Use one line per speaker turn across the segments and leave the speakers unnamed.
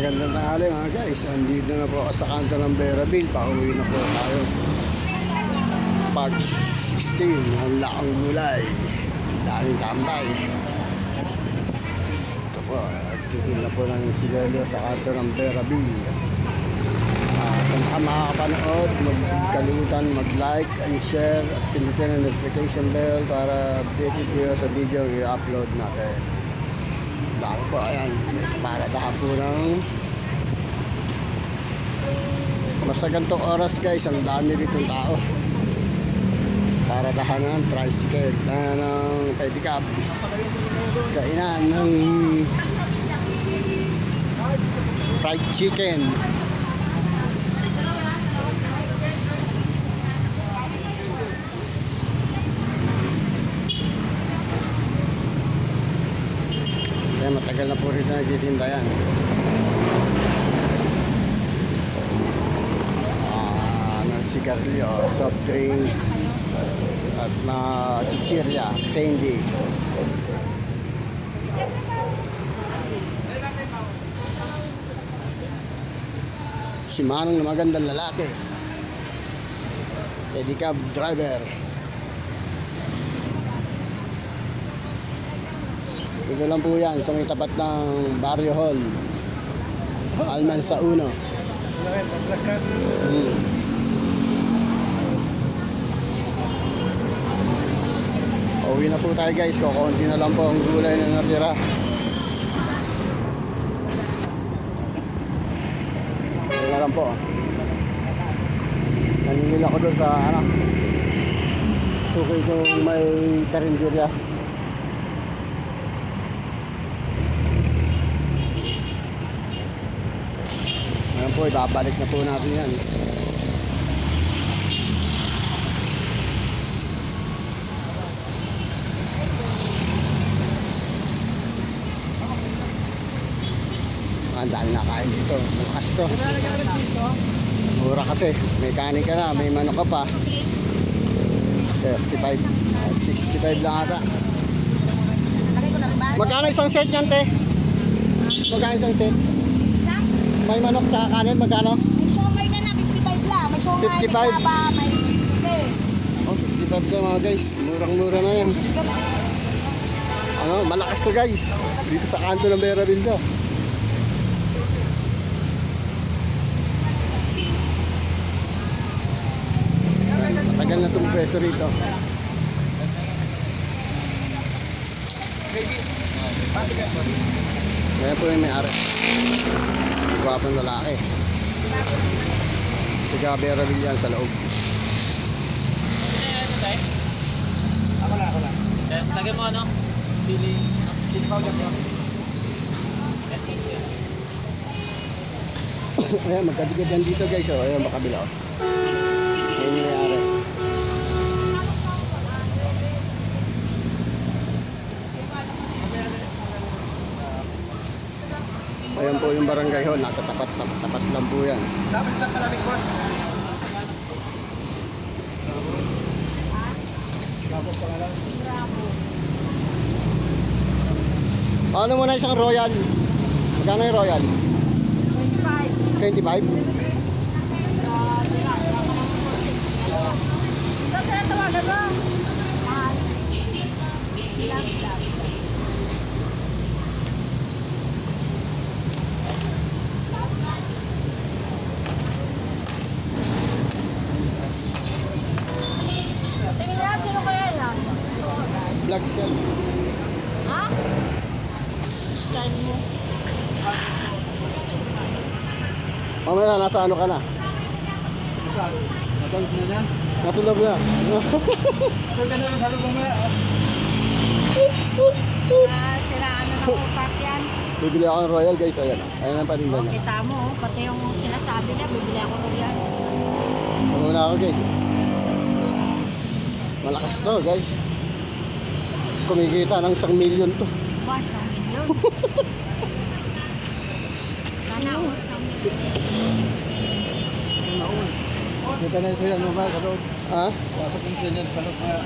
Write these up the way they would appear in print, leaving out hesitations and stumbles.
Magandang tanghali mga guys. Andito na po ako sa kanto ng Beraville. Pauwi na po tayo. Pag 16, ang laking gulay. Daming tambay. Ito po, nagtitin na po ng sigalyo sa kanto ng Beraville. Kung ka makakapanood, magkalimutan mag-like and share at pindutin ang notification bell para updated kayo sa video i-upload natin. Dami po, ayan, para dahan po ng basta ganitong oras guys, ang dami ditong tao para dahan ng tricycle na ng pedicab kainan ng fried chicken. Kaya matagal na po rito nagtitinda yan. Ng sigarilyo, soft drinks, at mga chichirya, candy. Si Manong na magandang lalaki. Pedicab driver. Ito lang po yan sa may tapat ng Barrio Hall, Almansa 1. Uwi na po tayo guys, kukunti na lang po ang gulay na natira. Uwi na lang po. Naningil ako doon sa suki kong may karinderya. Ayan po, ibabalik na po natin yan. Ang dami nakain dito. Malakas to. Mura kasi. May kanin ka na, may manok ka pa. 35, 65 lang ata. Magkano isang set yan, te? Magkano isang set? May manok sa kanin, magkano?
May siomay ka na, 55 lang. May siomay,
55?
may saba, may
Oh, 55 lang mga guys. Murang-mura na yan. Malakas to guys. Dito sa kanto ng Beraville to. Matagal na itong preso rito. Kaya po yung may-ari. Gwapang lalaki. Tiga Beraville yan sa loob.
Ako lang. Yes, lagyan mo ano? Sili powder mo.
Ayan, magkadigad yan dito guys. Oh. Ayan, makabila. Oh. Ayan yung may-ari. Ayan po yung barangay hall. Nasa tapat lang po yan.
Dapat sa malamig po.
Ano muna isang royal? Magkano yung royal? 25. 25?
Saan tawagan mo? Tingin na, sino kaya yan?
Black cell.
Ha? Style mo.
Mamaya, nasa ano ka na?
Natulog mo na.
Nasa loob na.
Natulog ka na sa lubong na.
Siraan na ng utak yan.
Bibili ako ng royal guys. Ayan. Ayan ang paninda
O,
niya.
kita mo, pati yung sinasabi niya, bibili ako ng yan.
Muna ako guys. Malakas to guys. Kumikita ng 1 million to.
Ba, 1 milyon. Sana ako, 1 milyon.
Kita na sila naman sa loob.
Ha?
Pasok yung sila sa loob na.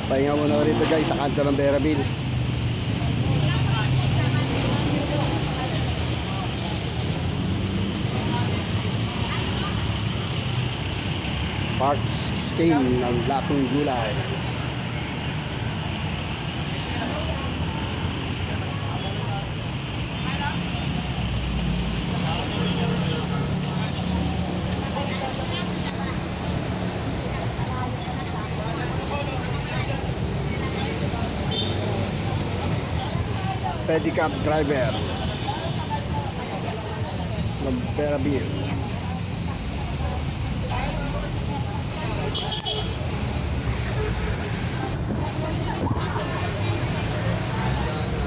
Pahinga muna rito guys sa kanto ng Beraville. Part 16 ng Lapong Gulay. Pedicab driver ng Perabil.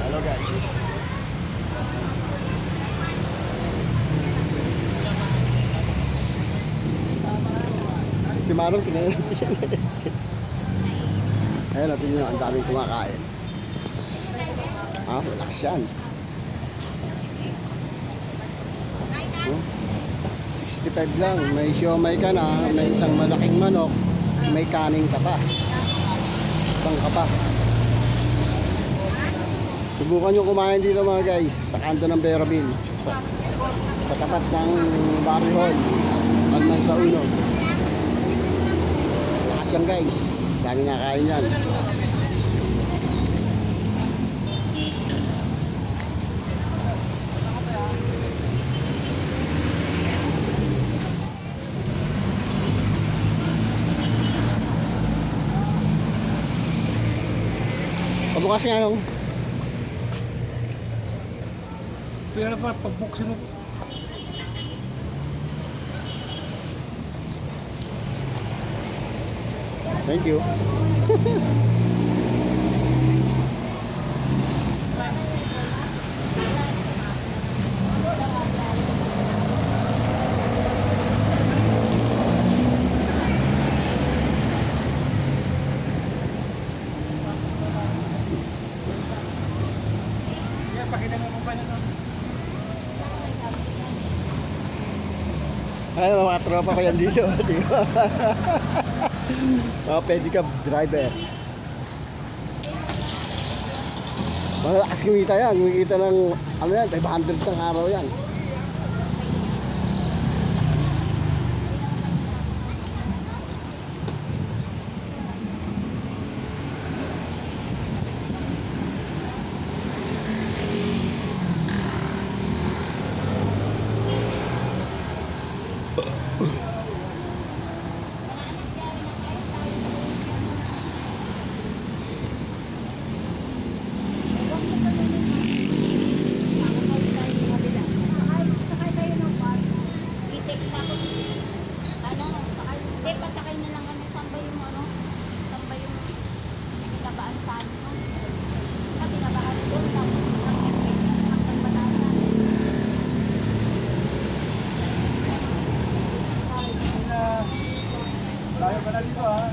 Hello guys. Si Marong kinain. Ayun natin nyo, ang daming kumakain. Ah, malakas yan. Oh, 65 lang. May siomay ka na, may isang malaking manok, may kaning ka pa. Isang ka pa. Subukan nyo kumain dito mga guys, sa kanto ng Perabil. Sa tapat ng Barrio Hall. Almay sa Uno. Malakas yan guys. Dami nakain yan. Pabukas nga nung.
Pero pa, pagbuksin mo.
Thank you.
Pakita mo kung paano.
Ay, mga tropa ko yan dito. Di ba? Mga pedicab driver. Malakas kumita yan. Kumita ng, ano yan, 500 sa araw yan.
Sakay kayo ng bus. I-take tapos, hindi, pasakay na lang kami. Saan ba yung saan ba yung binabaan sa ano? Sa binabaan doon, tapos ang FX hanggang Batasan.
Tayo pa na dito ha.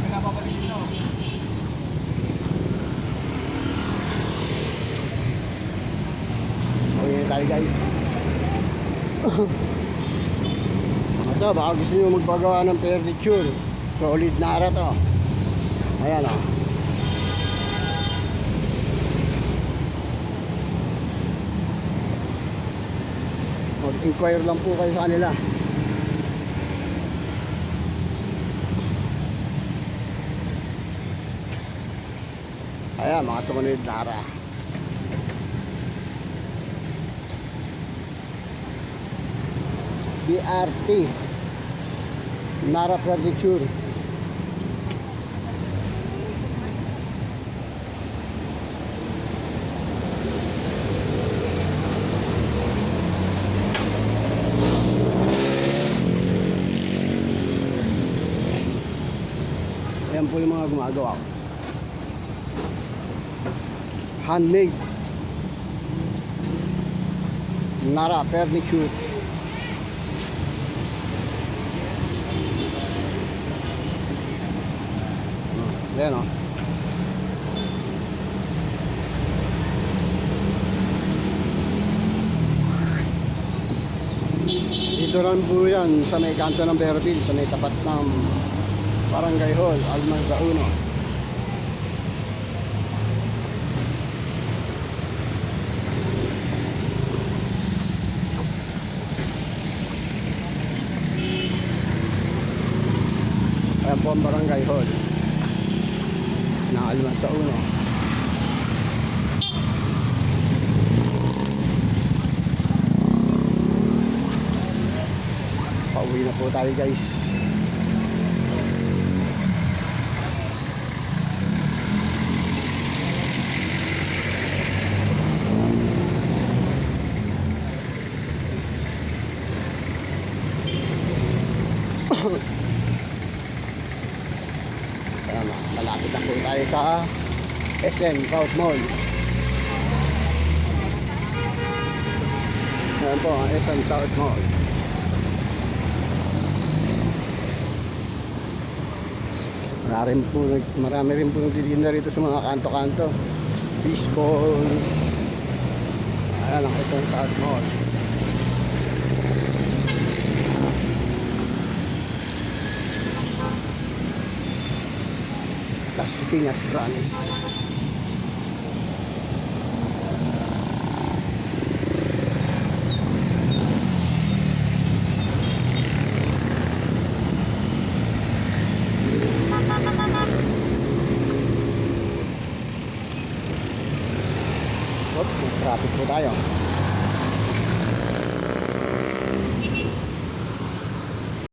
Pinapabalik dito.
Okay tayo guys. Ito, baka gusto nyo magpagawa ng furniture. Solid na ara to. Ayan o. Mag-inquire lang po kayo sa kanila. Ayan, mga sumunod na ara. BRT Nara Furniture. Ayan po yung mga gumagawa. Handmade Nara Furniture. Ayan o. Dito lang po yan sa may kanto ng Perabil, sa may tapat ng Barangay Hall, Almay sa Uno. Ayan po ang barangay hall ng Almansa 1. Pauwi na po tayo guys. Ayan, malapit na po tayo sa SM South Mall. Ayan po ang SM South Mall. Marami rin po nagtitinda rito sa mga kanto-kanto. Fishball. Ayan ang SM South Mall. Las Piñas Branch. May traffic po tayo.